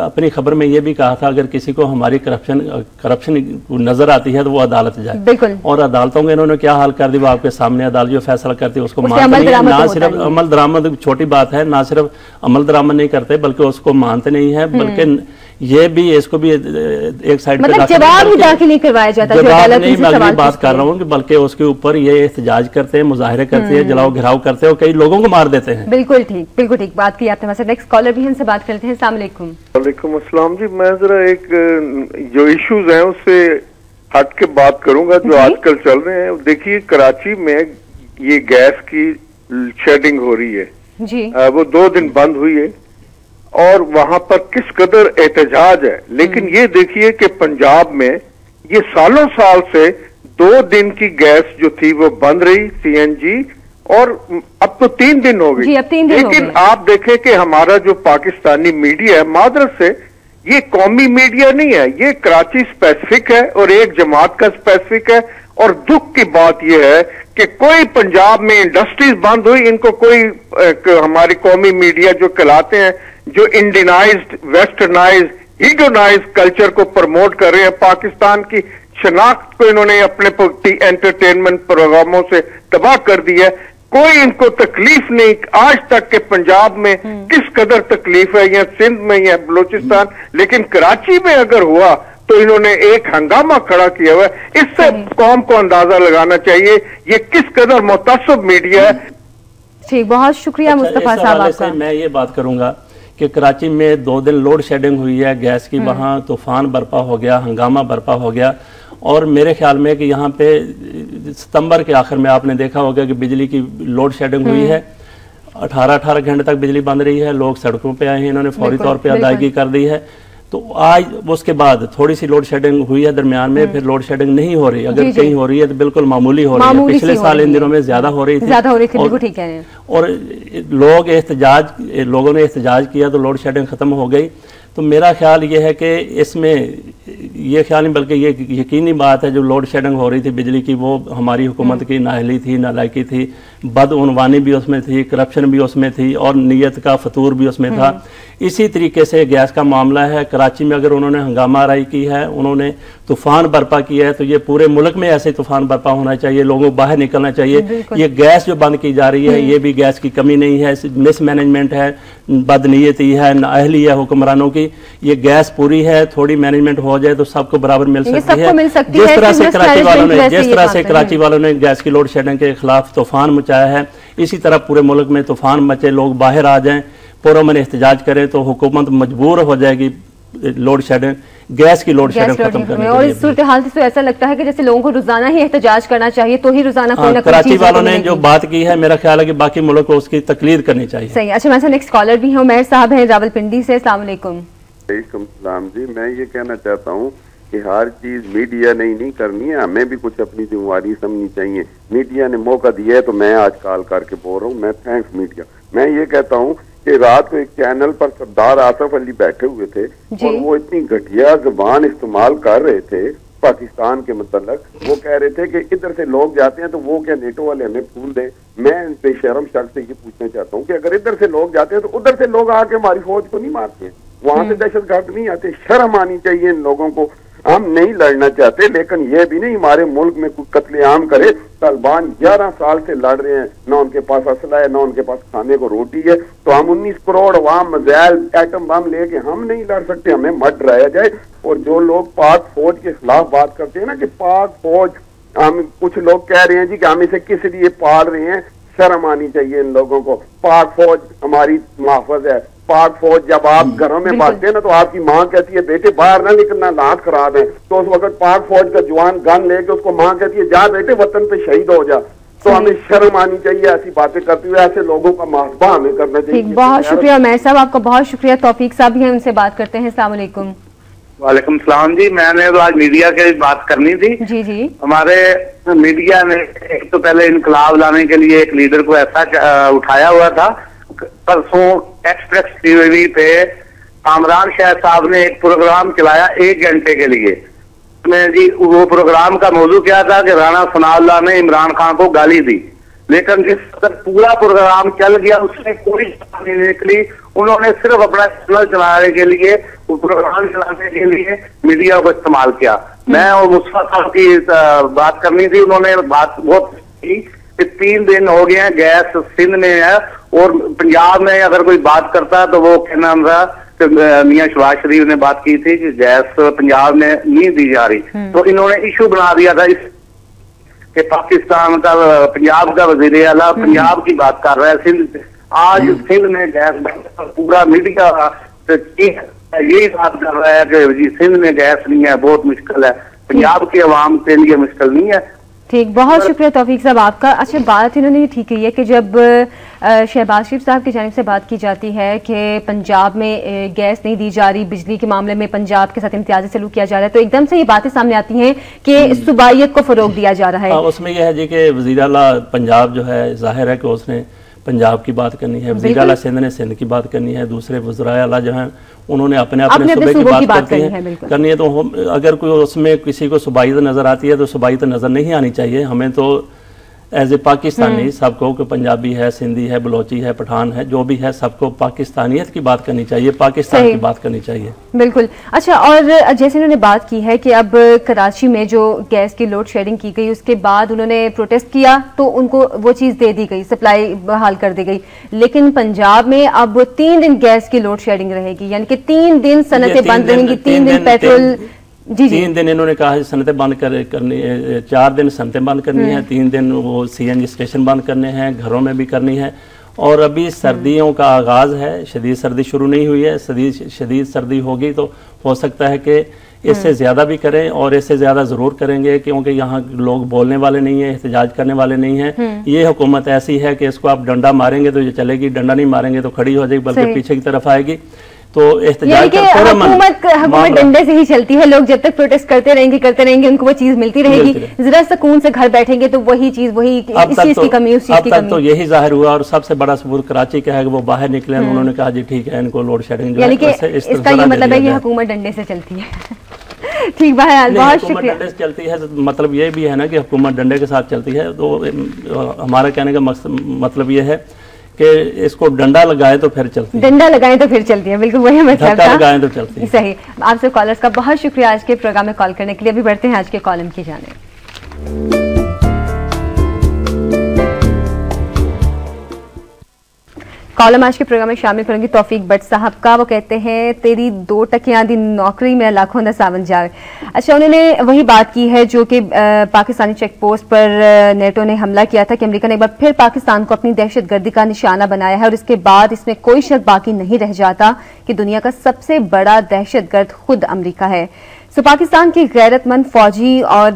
Speaker 2: अपनी खबर में ये भी कहा था अगर किसी को हमारी करप्शन नजर आती है तो वो अदालत जाए।
Speaker 1: बिल्कुल,
Speaker 2: और अदालतों में इन्होंने क्या हाल कर दी, वो आपके सामने अदालत जो फैसला करती है उसको मानते नहीं। ना सिर्फ अमल दरामद छोटी बात है, ना सिर्फ अमल दरामद नहीं करते बल्कि उसको मानते नहीं है, बल्कि ये भी इसको भी एक साइड पे
Speaker 1: जवाब ही दाखिल नहीं करवाया जाता।
Speaker 2: मैं बात कर रहा हूँ कि बल्कि उसके ऊपर ये एहतजाज करते हैं, मुजाहरे करते हैं, जलाओ घिराव करते हैं और कई लोगों को मार देते हैं।
Speaker 1: बिल्कुल ठीक, बिल्कुल ठीक बात की आपने। नेक्स्ट कॉलर भी हमसे बात करते हैं। अस्सलाम वालेकुम।
Speaker 5: वालेकुम अस्सलाम जी, मैं जरा एक जो इश्यूज हैं उससे हट के बात करूंगा जो आजकल चल रहे हैं। देखिए कराची में ये गैस की शेडिंग हो रही है
Speaker 1: जी,
Speaker 5: वो 2 दिन बंद हुई है और वहां पर किस कदर एहतजाज है। लेकिन ये देखिए कि पंजाब में ये सालों साल से 2 दिन की गैस जो थी वो बंद रही, सीएनजी, और अब तो 3 दिन हो गई। लेकिन आप देखें कि हमारा जो पाकिस्तानी मीडिया है, मादरत से ये कौमी मीडिया नहीं है, ये कराची स्पेसिफिक है और एक जमात का स्पेसिफिक है। और दुख की बात यह है कि कोई पंजाब में इंडस्ट्रीज बंद हुई, इनको कोई हमारी कौमी मीडिया जो कहलाते हैं, जो इंडियनाइज्ड, वेस्टर्नाइज्ड, हीडोनाइज्ड कल्चर को प्रमोट कर रहे हैं, पाकिस्तान की शनाख्त को इन्होंने अपने एंटरटेनमेंट प्रोग्रामों से तबाह कर दिया है। कोई इनको तकलीफ नहीं आज तक के पंजाब में किस कदर तकलीफ है, या सिंध में या बलोचिस्तान, लेकिन कराची में अगर हुआ तो इन्होंने एक हंगामा खड़ा किया हुआ है। इससे कौम को अंदाजा लगाना चाहिए ये किस कदर मुतअस्सिब मीडिया है।
Speaker 1: ठीक, बहुत शुक्रिया मुस्तफा साहब आपका।
Speaker 2: मैं ये बात करूंगा कि कराची में 2 दिन लोड शेडिंग हुई है गैस की, वहाँ तूफान बर्पा हो गया, हंगामा बर्पा हो गया। और मेरे ख्याल में कि यहाँ पे सितंबर के आखिर में आपने देखा होगा कि बिजली की लोड शेडिंग हुई है, 18 घंटे तक बिजली बंद रही है, लोग सड़कों पे आए हैं, इन्होंने फौरी तौर पे अदायगी कर दी है। तो आज उसके बाद थोड़ी सी लोड शेडिंग हुई है दरमियान में, फिर लोड शेडिंग नहीं हो रही। अगर कहीं हो रही है तो बिल्कुल मामूली हो रही है। पिछले साल इन दिनों में ज्यादा हो रही थी, और लोगों ने एहतजाज किया तो लोड शेडिंग खत्म हो गई। तो मेरा ख्याल ये है कि इसमें ये ख्याल नहीं बल्कि ये यकीनी बात है जो लोड शेडिंग हो रही थी बिजली की, वो हमारी हुकूमत की नाअहली थी, नालायकी थी, बदउनवानी भी उसमें थी, करप्शन भी उसमें थी और नीयत का फतूर भी उसमें था। इसी तरीके से गैस का मामला है। कराची में अगर उन्होंने हंगामा आराई की है, उन्होंने तूफान बर्पा किया है, तो ये पूरे मुल्क में ऐसे तूफान बर्पा होना चाहिए, लोगों को बाहर निकलना चाहिए। ये गैस जो बंद की जा रही है ये भी गैस की कमी नहीं है, मिसमैनेजमेंट है, बदनीयती है, नाअहली है हुक्मरानों की। ये गैस पूरी है, थोड़ी मैनेजमेंट हो जाए तो सबको बराबर मिल सकती है। जिस तरह से कराची वालों ने गैस की लोड शेडिंग के खिलाफ तूफान मचाया है, इसी तरह पूरे मुल्क में तूफान मचे, लोग बाहर आ जाएं, पुरअमन एहतजाज करें तो हुकूमत मजबूर हो जाएगी लोड शेडिंग, गैस की लोड शेडिंग खत्म करने के लिए।
Speaker 1: और इस सूरत हाल से तो ऐसा लगता है कि जैसे लोगों को रोजाना ही एहतजाज करना चाहिए, तो ही रोजाना कोई ना कोई
Speaker 2: कराची वालों ने जो बात की है मेरा ख्याल है कि बाकी मुल्क को उसकी तकलीद करनी चाहिए।
Speaker 1: सही। अच्छा, मैं नेक्स्ट कॉलर भी हूँ, उमैर साहब हैं रावलपिंडी से। अस्सलाम वालेकुम।
Speaker 6: सलाम जी, मैं ये कहना चाहता हूँ कि हर चीज मीडिया नहीं करनी है, हमें भी कुछ अपनी जिम्मेवारी समझनी चाहिए। मीडिया ने मौका दिया है तो मैं आज कॉल करके बोल रहा हूँ, मैं थैंक्स मीडिया। मैं ये कहता हूँ कि रात को एक चैनल पर सरदार आसफ अली बैठे हुए थे और वो इतनी घटिया जुबान इस्तेमाल कर रहे थे पाकिस्तान के मतलब। वो कह रहे थे कि इधर से लोग जाते हैं तो वो क्या नेटो वाले हमें फूल दे। मैं बेशरम शख्स से ये पूछना चाहता हूँ कि अगर इधर से लोग जाते हैं तो उधर से लोग आके हमारी फौज को नहीं मारते हैं, वहां से दहशतगर्द नहीं आते। शर्म आनी चाहिए इन लोगों को। हम नहीं लड़ना चाहते, लेकिन ये भी नहीं हमारे मुल्क में कुछ कत्लेआम करे। तालिबान 11 साल से लड़ रहे हैं, ना उनके पास असला है, ना उनके पास खाने को रोटी है, तो हम 19 करोड़ अवाम मिसाइल एटम बम लेके हम नहीं लड़ सकते, हमें मत डराया जाए। और जो लोग पाक फौज के खिलाफ बात करते हैं ना कि पाक फौज, हम कुछ लोग कह रहे हैं जी कि हम इसे किस लिए पाल रहे हैं, शर्म आनी चाहिए इन लोगों को। पाक फौज हमारी महफूज है। पाक फौज जब आप घरों में भागते हैं ना तो आपकी माँ कहती है बेटे बाहर ना निकलना, हालात खराब है, तो उस वक्त पाक फौज का जवान गन लेके उसको माँ कहती है जा बेटे वतन पे शहीद हो जा। तो हमें शर्म आनी चाहिए ऐसी बातें करते हुए, ऐसे लोगों का मुहासबा हमें करना चाहिए।
Speaker 1: बहुत शुक्रिया उमैर साहब, आपका बहुत शुक्रिया। तौफीक साहब भी हैं, उनसे बात करते हैं। अस्सलाम वालेकुम।
Speaker 7: वालेकुम सलाम जी, मैंने तो आज मीडिया की बात करनी थी।
Speaker 1: जी जी।
Speaker 7: हमारे मीडिया ने एक तो पहले इनकलाब लाने के लिए एक लीडर को ऐसा उठाया हुआ था। परसों एक्सप्रेस टीवी पे कामरान शाह साहब ने एक प्रोग्राम चलाया 1 घंटे के लिए। उसमें जी वो प्रोग्राम का मौजू क्या था कि राणा सनाउल्लाह ने इमरान खान को गाली दी, लेकिन जिस पूरा प्रोग्राम चल गया उसमें कोई बात नहीं निकली। उन्होंने सिर्फ अपना चैनल चलाने के लिए, प्रोग्राम चलाने के लिए मीडिया को इस्तेमाल किया। मैं और मुस्तफा साहब की बात करनी थी, उन्होंने बात बहुत की कि 3 दिन हो गए हैं गैस सिंध में है, और पंजाब में अगर कोई बात करता तो वो क्या नाम था कि मियां शहबाज शरीफ ने बात की थी कि गैस पंजाब में नहीं दी जा रही, तो इन्होंने इशू बना दिया था इस कि पाकिस्तान का पंजाब का वजीर आला पंजाब की बात कर रहा है सिंध। आज सिंध में गैस पूरा मीडिया यही बात कर रहा है कि जी सिंध में गैस नहीं है, बहुत मुश्किल है, पंजाब के अवाम के लिए मुश्किल नहीं है।
Speaker 1: ठीक, बहुत शुक्रिया तौफीक साहब आपका। अच्छा, बात इन्होंने ये ठीक कही है कि जब शहबाज शरीफ साहब की जानिब से बात की जाती है कि पंजाब में गैस नहीं दी जा रही, बिजली के मामले में पंजाब के साथ इम्तियाजी सलूक किया जा रहा है, तो एकदम से ये बातें सामने आती हैं कि सूबाइयत को फरोग दिया जा रहा है।
Speaker 2: उसमें यह है जी कि वज़ीर आला पंजाब जो है, जाहिर है कि उसने पंजाब की बात करनी है, वज़ीर आला सिंध ने सिंध की बात करनी है, दूसरे वज़राए आला जो हैं उन्होंने अपने सूबे की बात करनी है। तो अगर कोई उसमें किसी को सूबाइयत नजर आती है तो सूबाइयत नजर नहीं आनी चाहिए। हमें तो एज ए पाकिस्तानी सबको, कि पंजाबी है, सिंधी है, बलोची है, पठान है, जो भी है, सबको पाकिस्तानियत की बात करनी चाहिए, पाकिस्तान की बात करनी चाहिए।
Speaker 1: बिल्कुल। अच्छा, और जैसे उन्होंने बात की है कि अब कराची में जो गैस की लोड शेडिंग की गई उसके बाद उन्होंने प्रोटेस्ट किया तो उनको वो चीज दे दी गई, सप्लाई बहाल कर दी गई, लेकिन पंजाब में अब 3 दिन गैस की लोड शेडिंग रहेगी, यानी कि 3 दिन सनतें बंद रहेंगी, 3 दिन पेट्रोल। जी 3
Speaker 2: दिन इन्होंने कहा है सनतें बंद करनी, 4 दिन सनतें बंद करनी है, 3 दिन वो CNG स्टेशन बंद करने हैं, घरों में भी करनी है। और अभी सर्दियों का आगाज है, शदीद सर्दी शुरू नहीं हुई है, शदीद सर्दी होगी तो हो सकता है कि इससे ज्यादा भी करें, और इससे ज्यादा जरूर करेंगे, क्योंकि यहाँ लोग बोलने वाले नहीं है, एहतजाज करने वाले नहीं है। ये हुकूमत ऐसी है कि इसको आप डंडा मारेंगे तो ये चलेगी, डंडा नहीं मारेंगे तो खड़ी हो जाएगी, बल्कि पीछे की तरफ आएगी। तो एहतजाज
Speaker 1: हुकूमत डंडे से ही चलती है। लोग जब तक प्रोटेस्ट करते रहेंगे उनको वो चीज मिलती रहेगी, जरा सुकून से घर बैठेंगे तो वही चीज, वही इस चीज की कमी, उस चीज की कमी।
Speaker 2: तो यही जाहिर हुआ, और सबसे बड़ा सबूत कराची का है कि वो बाहर निकले, उन्होंने कहा जी ठीक है, इनको लोड शेडिंग,
Speaker 1: यानी कि इसका ये मतलब है कि हुकूमत डंडे से चलती है। ठीक, बहुत शुक्रिया।
Speaker 2: डंडे से चलती है मतलब ये भी है ना कि हुकूमत डंडे के साथ चलती है, तो हमारा कहने का मतलब ये है कि इसको डंडा लगाए तो फिर चलती है, डंडा लगाए तो फिर चलती है। बिल्कुल वही मतलब था, लगाए तो चलती है। सही। आपसे कॉलर्स का बहुत शुक्रिया आज के प्रोग्राम में कॉल करने के लिए। अभी बढ़ते हैं आज के कॉलम की जाने। कॉलम आज के प्रोग्राम में शामिल करेंगे तौफीक भट्ट साहब का। वो कहते हैं तेरी 2 टकियां दी नौकरी मेरा लाखों दा सावन जावे। अच्छा, उन्होंने वही बात की है जो कि पाकिस्तानी चेक पोस्ट पर नेटो ने हमला किया था कि अमेरिका ने एक बार फिर पाकिस्तान को अपनी दहशतगर्दी का निशाना बनाया है, और इसके बाद इसमें कोई शक बाकी नहीं रह जाता कि दुनिया का सबसे बड़ा दहशतगर्द खुद अमेरिका है। तो पाकिस्तान की गैरतमंद फौजी और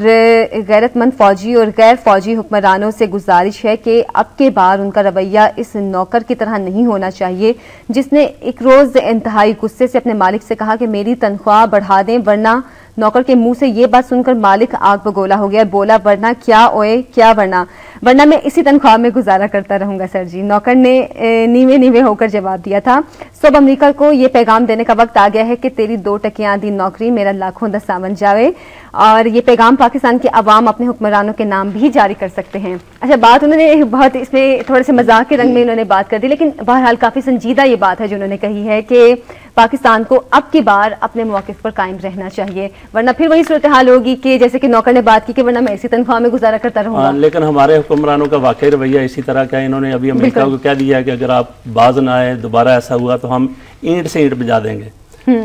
Speaker 2: गैर फौजी हुक्मरानों से गुजारिश है कि अब के बार उनका रवैया इस नौकर की तरह नहीं होना चाहिए जिसने एक रोज इंतहाई गुस्से से अपने मालिक से कहा कि मेरी तनख्वाह बढ़ा दें, वरना नौकर के मुंह से ये बात सुनकर मालिक आग बगोला हो गया, बोला वरना क्या ओए क्या, वरना मैं इसी तनख्वाह में गुजारा करता रहूंगा सर जी। नौकर ने नीवे होकर जवाब दिया था। सब अमेरिका को ये पैगाम देने का वक्त आ गया है कि तेरी 2 टकियां दी नौकरी मेरा लाखों दा सावन जावे, और ये पैगाम पाकिस्तान के अवाम अपने हुक्मरानों के नाम भी जारी कर सकते हैं। अच्छा, बात उन्होंने बहुत इसमें थोड़े से मजाक के रंग में उन्होंने बात कर दी, लेकिन बहरहाल काफी संजीदा ये बात है जो उन्होंने कही है कि
Speaker 1: पाकिस्तान को अब की बार अपने मौक़िफ़ पर कायम रहना चाहिए, वरना फिर वही सूरत हाल होगी कि जैसे कि नौकर ने बात की कि वरना मैं इसी तनख्वाह में गुजारा करता रहूंगा।
Speaker 2: लेकिन हमारे हुक्मरानों का वाकई रवैया इसी तरह का है। इन्होंने अभी अमेरिका को कह दिया कि अगर आप बाज ना आए, दोबारा ऐसा हुआ तो हम ईंट से ईंट बजा देंगे।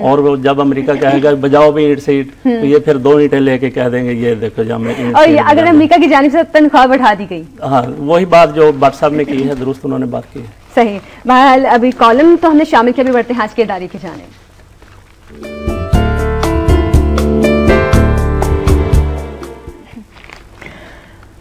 Speaker 2: और वो जब अमेरिका कहेगा बजाओ भी ईंट से ईंट, तो ये फिर 2 ईंटें लेके कह देंगे ये देखो जब हमने ईंट।
Speaker 1: और अगर अमेरिका की जानिब से तनख्वाह बढ़ा दी गई,
Speaker 2: हाँ वही बात जो भट्ट साहब ने की है, दुरुस्त उन्होंने बात की है।
Speaker 1: सही। बहरहाल अभी कॉलम तो हमने शामिल किया, भी बढ़ते हैं आज के इदारे की जानिब।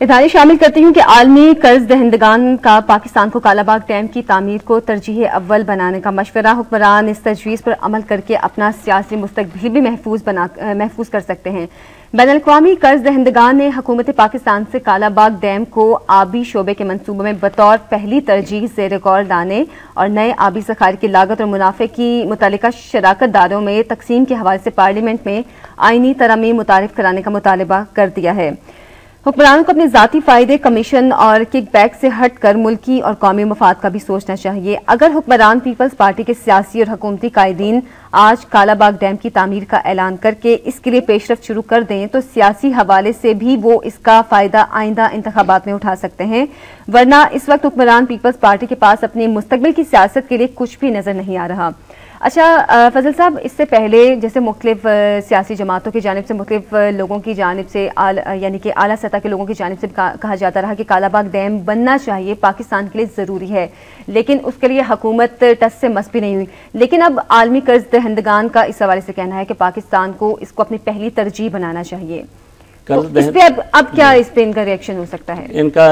Speaker 1: इदारे शामिल करती हूँ कि आलमी कर्ज दहंदगान का पाकिस्तान को कालाबाग डैम की तामीर को तरजीह अव्वल बनाने का मशवरा। हुक्मरान इस तजवीज़ पर अमल करके अपना सियासी मुस्तकबिल भी महफूज कर सकते हैं। बैनुल-अक़वामी कर्ज दहंदगान ने हुकूमत पाकिस्तान से कालाबाग डैम को आबी शोबे के मंसूबे में बतौर पहली तरजीह ज़ेर गौर लाने और नए आबी ज़खायर की लागत और मुनाफे की मुतल्लिका शराकत दारों में तकसीम के हवाले से पार्लियामेंट में आईनी तरमीम मुतारिफ कराने का मुतालबा कर दिया है। हुक्मरानों को अपने जाती फायदे, कमीशन और किकबैक से हटकर मुल्की और कौमी मफाद का भी सोचना चाहिए। अगर हुक्मरान पीपल्स पार्टी के सियासी और हुकूमती कायदीन आज कालाबाग डैम की तामीर का ऐलान करके इसके लिए पेशरफ्त शुरू कर दें तो सियासी हवाले से भी वो इसका फायदा आइंदा इंतखाबात में उठा सकते हैं, वरना इस वक्त हुक्मरान पीपल्स पार्टी के पास अपनी मुस्तकबिल की सियासत के लिए कुछ भी नजर नहीं आ रहा। अच्छा फजल साहब, इससे पहले जैसे मुख्तलिफ सियासी जमातों की जानिब से, मुख्तलिफ लोगों की जानिब से, यानी कि आला सतह के लोगों की जानिब से कहा जाता रहा कि कालाबाग डैम बनना चाहिए, पाकिस्तान के लिए ज़रूरी है, लेकिन उसके लिए हुकूमत टस से मस भी नहीं हुई। लेकिन अब आलमी कर्ज दहंदगान का इस हवाले से कहना है कि पाकिस्तान को इसको अपनी पहली तरजीह बनाना चाहिए। तो इस पे अब क्या इस पे इनका रिएक्शन हो सकता है?
Speaker 2: इनका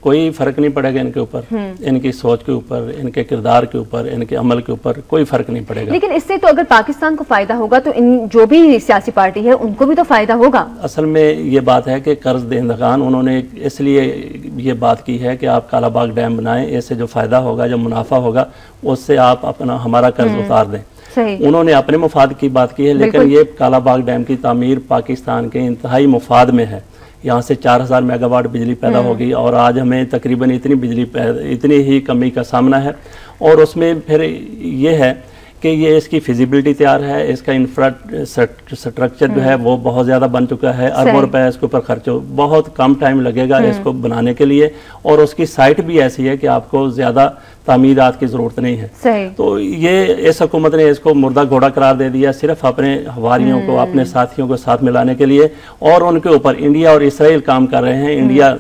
Speaker 2: कोई फर्क नहीं पड़ेगा इनके ऊपर, इनकी सोच के ऊपर, इनके किरदार के ऊपर, इनके अमल के ऊपर कोई फर्क नहीं पड़ेगा।
Speaker 1: लेकिन इससे तो अगर पाकिस्तान को फायदा होगा तो इन जो भी सियासी पार्टी है उनको भी तो फायदा होगा।
Speaker 2: असल में ये बात है कि कर्ज दहंदगान उन्होंने इसलिए ये बात की है कि आप कालाबाग डैम बनाएं, इससे जो फायदा होगा, जो मुनाफा होगा, उससे आप अपना हमारा कर्ज उतार दें। उन्होंने अपने मुफाद की बात की है, लेकिन ये कालाबाग डैम की तामीर पाकिस्तान के इंतहाई मुफाद में है। यहाँ से 4000 मेगावाट बिजली पैदा होगी और आज हमें तकरीबन इतनी ही कमी का सामना है। और उसमें फिर ये है कि ये इसकी फिजिबिलिटी तैयार है, इसका इंफ्रास्ट्रक्चर जो है वो बहुत ज़्यादा बन चुका है, अरबों रुपए इसके ऊपर खर्च हो, बहुत कम टाइम लगेगा इसको बनाने के लिए। और उसकी साइट भी ऐसी है कि आपको ज़्यादा तामीरात की ज़रूरत नहीं है। तो ये इस हुकूमत ने इसको मुर्दा घोड़ा करार दे दिया, सिर्फ अपने हवारियों को, अपने साथियों को साथ मिलाने के लिए। और उनके ऊपर इंडिया और इसराइल काम कर रहे हैं।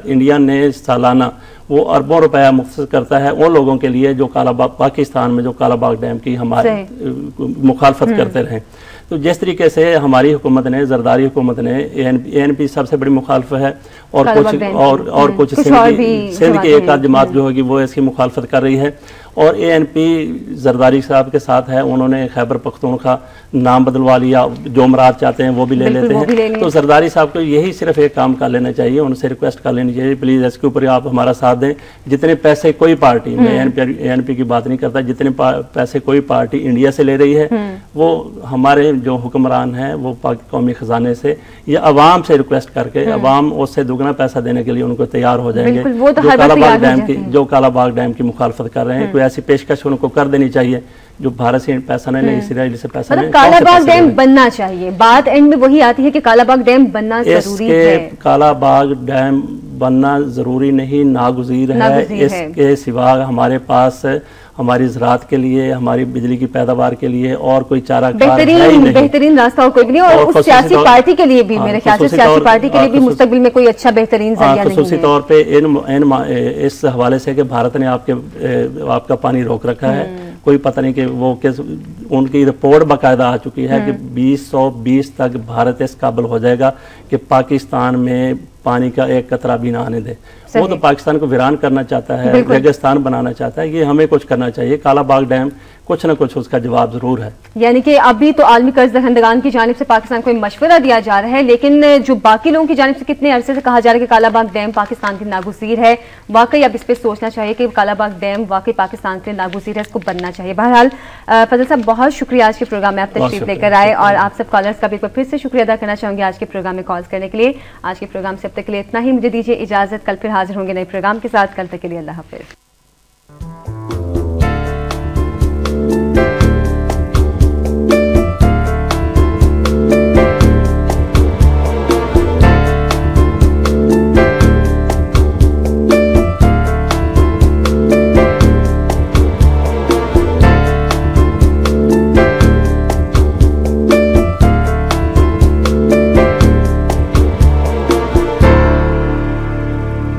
Speaker 2: इंडिया ने सालाना वो अरबों रुपया मुख्तस करता है उन लोगों के लिए जो कालाबाग, पाकिस्तान में जो कालाबाग डैम की हमारे मुखालफत करते रहे। तो जिस तरीके से हमारी हुकूमत ने, जरदारी हुकूमत ने, ANP सबसे बड़ी मुखालफ है, और कुछ सिंध की एक आध जमात जो होगी वो इसकी मुखालफत कर रही है। और ANP जरदारी साहब के साथ है, उन्होंने खैबर पख्तूनख्वा नाम बदलवा लिया, जो मराद चाहते हैं वो भी ले लेते हैं। तो जरदारी साहब को यही सिर्फ एक काम कर लेना चाहिए, उनसे रिक्वेस्ट कर लेनी चाहिए, प्लीज़ इसके ऊपर आप हमारा साथ दें। जितने पैसे कोई पार्टी, मैं ANP की बात नहीं करता, जितने पैसे कोई पार्टी इंडिया से ले रही है वो हमारे जो हुक्मरान हैं वो कौमी खजाने से या अवाम से रिक्वेस्ट करके, अवाम उससे दुगना पैसा देने के लिए उनको तैयार हो जाएंगे। जो कालाबाग डैम की मुखालफत कर रहे हैं, कोई ऐसी पेशकश उनको कर देनी चाहिए जो भारत से पैसा नहीं, इसराइल से पैसा नहीं।
Speaker 1: कालाबाग डैम बनना चाहिए, बात एंड में वही आती है कि कालाबाग डैम बनना जरूरी है।
Speaker 2: कालाबाग डैम बनना जरूरी नहीं, नागुज़ीर है। इसके सिवा हमारे पास हमारी ज़राअत के लिए, हमारी बिजली की पैदावार के लिए और कोई चारा
Speaker 1: बेहतरीन रास्ता और कोई नहीं। और उस सियासी पार्टी के लिए भी, मेरे ख्याल से सियासी पार्टी के लिए भी मुस्तकबिल में कोई अच्छा बेहतरीन जरिया नहीं है।
Speaker 2: ख़ुसूसी तौर पे इस हवाले से कि भारत ने आपका पानी रोक रखा है, कोई पता नहीं कि वो किस, उनकी रिपोर्ट बाकायदा आ चुकी है कि 2020 तक भारत इस काबिल हो जाएगा कि पाकिस्तान में पानी का एक कतरा भी ना आने दे। वो तो पाकिस्तान को वीरान करना चाहता है, रेगिस्तान बनाना चाहता है। ये हमें कुछ करना चाहिए। कालाबाग डैम कुछ न कुछ उसका जवाब जरूर है।
Speaker 1: यानी कि अभी तो आलमी कर्ज दहंदगान की जानिब से पाकिस्तान को मशवरा दिया जा रहा है, लेकिन जो बाकी लोगों की जानिब से कितने अरसे से कहा जा रहा है कि कालाबाग डैम पाकिस्तान की नागुज़ीर है, वाकई अब इस पर सोचना चाहिए कि कालाबाग डैम वाकई पाकिस्तान के नागुज़ीर है, इसको बनना चाहिए। बहरहाल फजल साहब, बहुत शुक्रिया आज के प्रोग्राम में आप तशरीफ लेकर आए, और आप सब कॉलर्स का भी फिर से शुक्रिया अदा करना चाहूंगी आज के प्रोग्राम में कॉल्स करने के लिए। आज के प्रोग्राम से अब तक के लिए इतना ही, मुझे दीजिए इजाजत। कल फिर हाजिर होंगे नए प्रोग्राम के साथ। कल तक के लिए अल्लाह हाफिज।